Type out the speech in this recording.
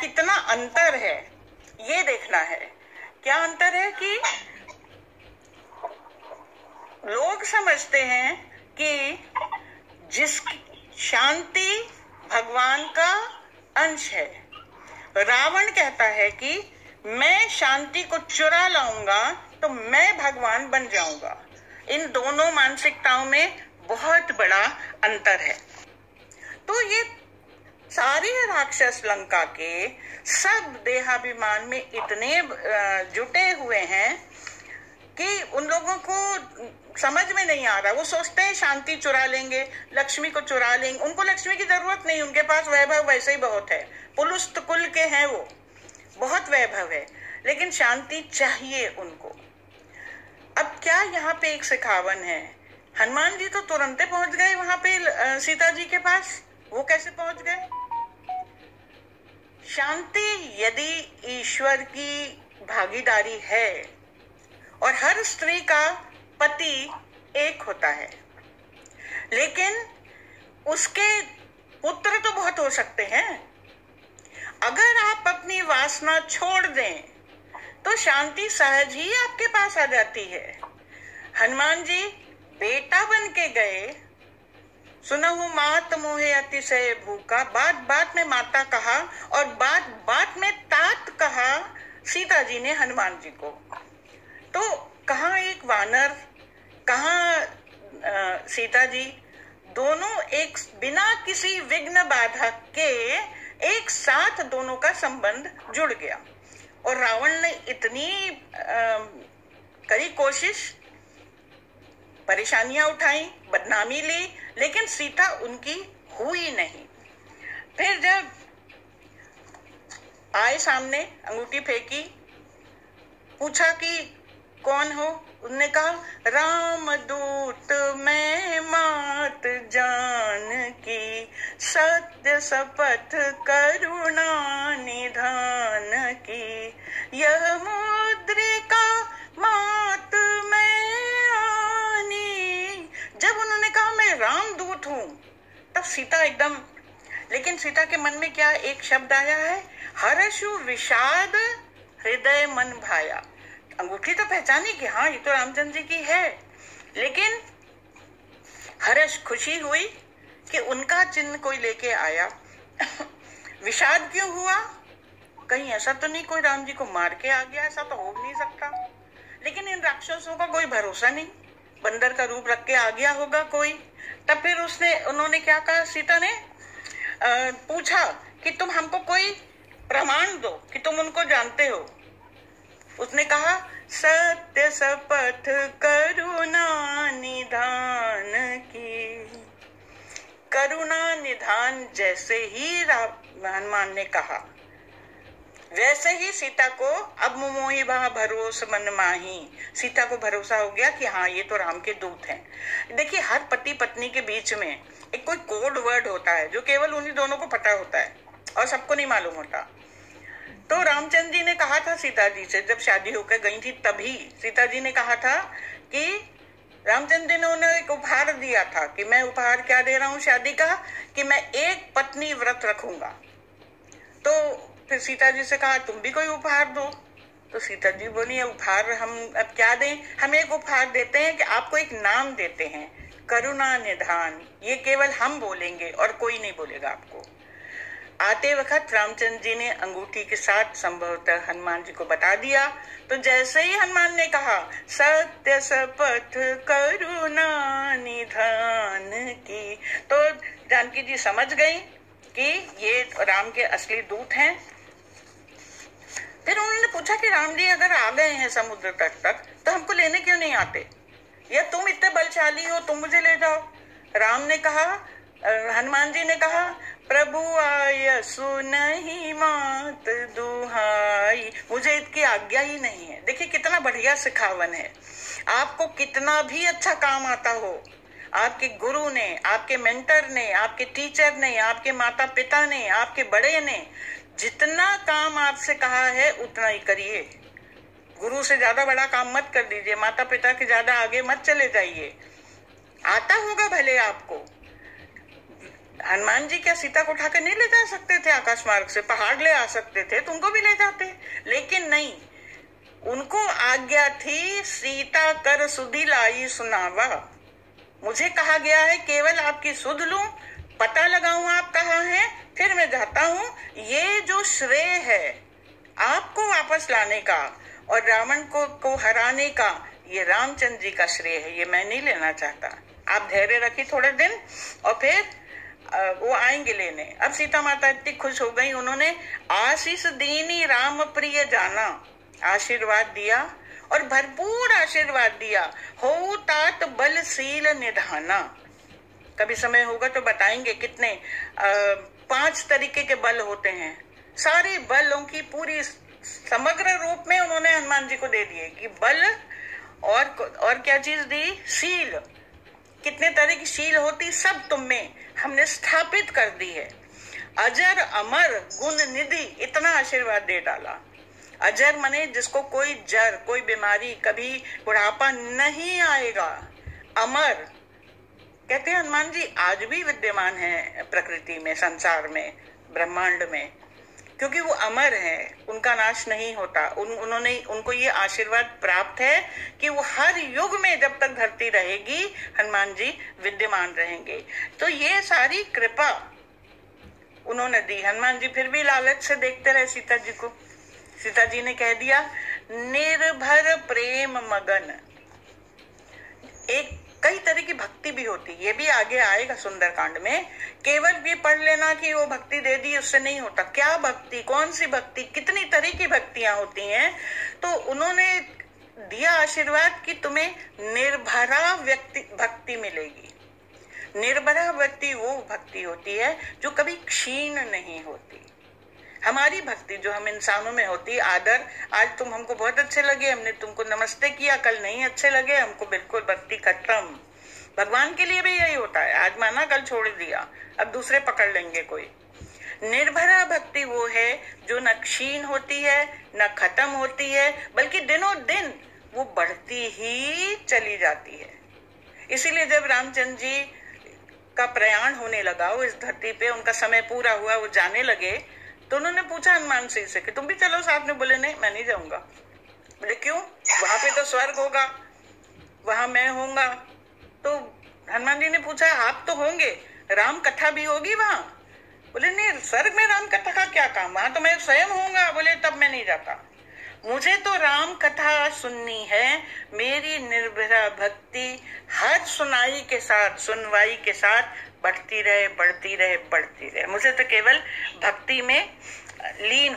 कितना अंतर है ये देखना है। क्या अंतर है कि लोग समझते हैं कि जिस शांति भगवान का अंश है, रावण कहता है कि मैं शांति को चुरा लाऊंगा तो मैं भगवान बन जाऊंगा। इन दोनों मानसिकताओं में बहुत बड़ा अंतर है। तो ये सारे राक्षस लंका के सब देहाभिमान में इतने जुटे हुए हैं कि उन लोगों को समझ में नहीं आ रहा। वो सोचते हैं शांति चुरा लेंगे, लक्ष्मी को चुरा लेंगे। उनको लक्ष्मी की जरूरत नहीं, उनके पास वैभव वैसे ही बहुत है, पुलुस्त कुल के हैं, वो बहुत वैभव है, लेकिन शांति चाहिए उनको। अब क्या यहाँ पे एक सिखावन है। हनुमान जी तो तुरंत पहुंच गए वहां पे सीता जी के पास। वो कैसे पहुंच गए? शांति यदि ईश्वर की भागीदारी है, और हर स्त्री का पति एक होता है, लेकिन उसके पुत्र तो बहुत हो सकते हैं। अगर आप अपनी वासना छोड़ दें तो शांति सहज ही आपके पास आ जाती है। हनुमान जी बेटा बन के गए, सुनहु मात मोहे अतिशय भूखा, बात बात में माता कहा और बात बात में तात कहा सीता जी ने हनुमान जी को। तो कहाँ एक वानर, कहाँ सीता जी, दोनों एक बिना किसी विघ्न बाधा के एक साथ दोनों का संबंध जुड़ गया। और रावण ने इतनी करी कोशिश, परेशानियां उठाई, बदनामी ली, लेकिन सीता उनकी हुई नहीं। फिर जब आए सामने, अंगूठी फेंकी, पूछा कि कौन हो? उनने कहा राम दूत मैं मात जानकी, सत्य शपथ करुणा निधान की, यह मुद्रिका मात मैं आनी। जब उन्होंने कहा मैं राम दूत हूं, तब सीता एकदम, लेकिन सीता के मन में क्या एक शब्द आया है, हर्षु विषाद हृदय मन भाया। अंगूठी तो पहचानी कि हाँ ये तो रामचंद्र जी की है, लेकिन हर्ष, खुशी हुई कि उनका चिन्ह कोई लेके आया। विषाद क्यों हुआ? कहीं ऐसा तो नहीं कोई राम जी को मार के आ गया, ऐसा तो हो नहीं सकता। लेकिन इन राक्षसों का कोई भरोसा नहीं, बंदर का रूप रख के आ गया होगा कोई। तब फिर उन्होंने क्या कहा, सीता ने पूछा कि तुम हमको कोई प्रमाण दो कि तुम उनको जानते हो। उसने कहा सत्य शपथ करुणा निधान की। करुणा निधान जैसे ही हनुमान ने कहा, वैसे ही सीता को अब मोहि भा भरोस मन माही, सीता को भरोसा हो गया कि हाँ ये तो राम के दूत हैं। देखिए, हर पति पत्नी के बीच में एक कोई कोड वर्ड होता है जो केवल उन्हीं दोनों को पता होता है और सबको नहीं मालूम होता। तो रामचंद्र जी ने कहा था सीता जी से, जब शादी होकर गई थी तभी सीता जी ने कहा था कि रामचंद्र जी ने उन्हें एक उपहार दिया था कि मैं उपहार क्या दे रहा हूँ शादी का, कि मैं एक पत्नी व्रत रखूंगा। तो फिर सीता जी से कहा तुम भी कोई उपहार दो। तो सीता जी बोली उपहार हम अब क्या दें, हम एक उपहार देते हैं कि आपको एक नाम देते हैं, करुणा निधान। ये केवल हम बोलेंगे और कोई नहीं बोलेगा आपको। आते वक्त रामचंद्र जी ने अंगूठी के साथ संभवतः हनुमान जी को बता दिया। तो जैसे ही हनुमान ने कहा सत्य शपथ करुणा निधान की, तो जानकी जी समझ गई कि ये राम के असली दूत हैं। फिर उन्होंने पूछा कि राम जी अगर आ गए हैं समुद्र तट तक तो हमको लेने क्यों नहीं आते, या तुम इतने बलशाली हो तुम मुझे ले जाओ। राम ने कहा, हनुमान जी ने कहा प्रभु आय सुनहि मात दुहाई, मुझे इसकी आज्ञा ही नहीं है। देखिए कितना बढ़िया सिखावन है। आपको कितना भी अच्छा काम आता हो, आपके गुरु ने, आपके मेंटर ने, आपके टीचर ने, आपके माता पिता ने, आपके बड़े ने जितना काम आपसे कहा है उतना ही करिए। गुरु से ज्यादा बड़ा काम मत कर दीजिए, माता पिता के ज्यादा आगे मत चले जाइए। आता होगा भले आपको, हनुमान जी क्या सीता को उठाकर नहीं ले जा सकते थे? आकाश मार्ग से पहाड़ ले आ सकते थे, तो उनको भी ले जाते, लेकिन नहीं, उनको आज्ञा थी सीता कर सुधि लाई सुनावा। मुझे कहा गया है केवल आपकी सुध लूं, पता लगाऊं आप कहाँ हैं, फिर मैं जाता हूं। ये जो श्रेय है आपको वापस लाने का और रावण को हराने का, ये रामचंद्र जी का श्रेय है, ये मैं नहीं लेना चाहता। आप धैर्य रखिए थोड़े दिन और फिर वो आएंगे लेने। अब सीता माता इतनी खुश हो गई, उन्होंने आशीष दीनी राम प्रिय जाना, आशीर्वाद दिया और भरपूर आशीर्वाद दिया। हो तात बलशील निधाना। कभी समय होगा तो बताएंगे कितने 5 तरीके के बल होते हैं। सारे बलों की पूरी समग्र रूप में उन्होंने हनुमान जी को दे दिए कि बल और क्या चीज दी? शील। कितने तरह की शील होती, सब तुम में हमने स्थापित कर दी है। अजर अमर गुण निधि, इतना आशीर्वाद दे डाला। अजर मने जिसको कोई जर, कोई बीमारी, कभी बुढ़ापा नहीं आएगा। अमर कहते हैं हनुमान जी आज भी विद्यमान है प्रकृति में, संसार में, ब्रह्मांड में, क्योंकि वो अमर है, उनका नाश नहीं होता। उनको ये आशीर्वाद प्राप्त है कि वो हर युग में जब तक धरती रहेगी हनुमान जी विद्यमान रहेंगे। तो ये सारी कृपा उन्होंने दी। हनुमान जी फिर भी लालच से देखते रहे सीता जी को। सीता जी ने कह दिया निर्भर प्रेम मगन। एक कई तरह की भक्ति भी होती, ये भी आगे आएगा सुंदरकांड में। केवल भी पढ़ लेना कि वो भक्ति दे दी उससे नहीं होता। क्या भक्ति, कौन सी भक्ति, कितनी तरह की भक्तियां होती हैं। तो उन्होंने दिया आशीर्वाद कि तुम्हें निर्भरा भक्ति मिलेगी। निर्भरा भक्ति वो भक्ति होती है जो कभी क्षीण नहीं होती। हमारी भक्ति जो हम इंसानों में होती, आदर, आज तुम हमको बहुत अच्छे लगे, हमने तुमको नमस्ते किया, कल नहीं अच्छे लगे, हमको बिल्कुल भक्ति खत्म। भगवान के लिए भी यही होता है, आज माना कल छोड़ दिया, अब दूसरे पकड़ लेंगे कोई। निर्भरा भक्ति वो है जो न क्षीण होती है न खत्म होती है, बल्कि दिनों दिन वो बढ़ती ही चली जाती है। इसीलिए जब रामचंद्र जी का प्रयाण होने लगा, वो इस धरती पे उनका समय पूरा हुआ, वो जाने लगे, तो उन्होंने पूछा हनुमान सिंह से कि तुम भी चलो साथ में। बोले नहीं, मैं नहीं जाऊंगा। बोले क्यों? वहां पे तो स्वर्ग होगा, वहां मैं होऊंगा। तो हनुमान जी ने पूछा आप तो होंगे, राम कथा भी होगी वहां? बोले नहीं, स्वर्ग में राम कथा का क्या काम, वहां तो मैं स्वयं होऊंगा। बोले तब मैं नहीं जाता, मुझे तो राम कथा सुननी है। मेरी निर्भरा भक्ति हर सुनाई के साथ, सुनवाई के साथ बढ़ती रहे, बढ़ती रहे, बढ़ती रहे। मुझे तो केवल भक्ति में लीन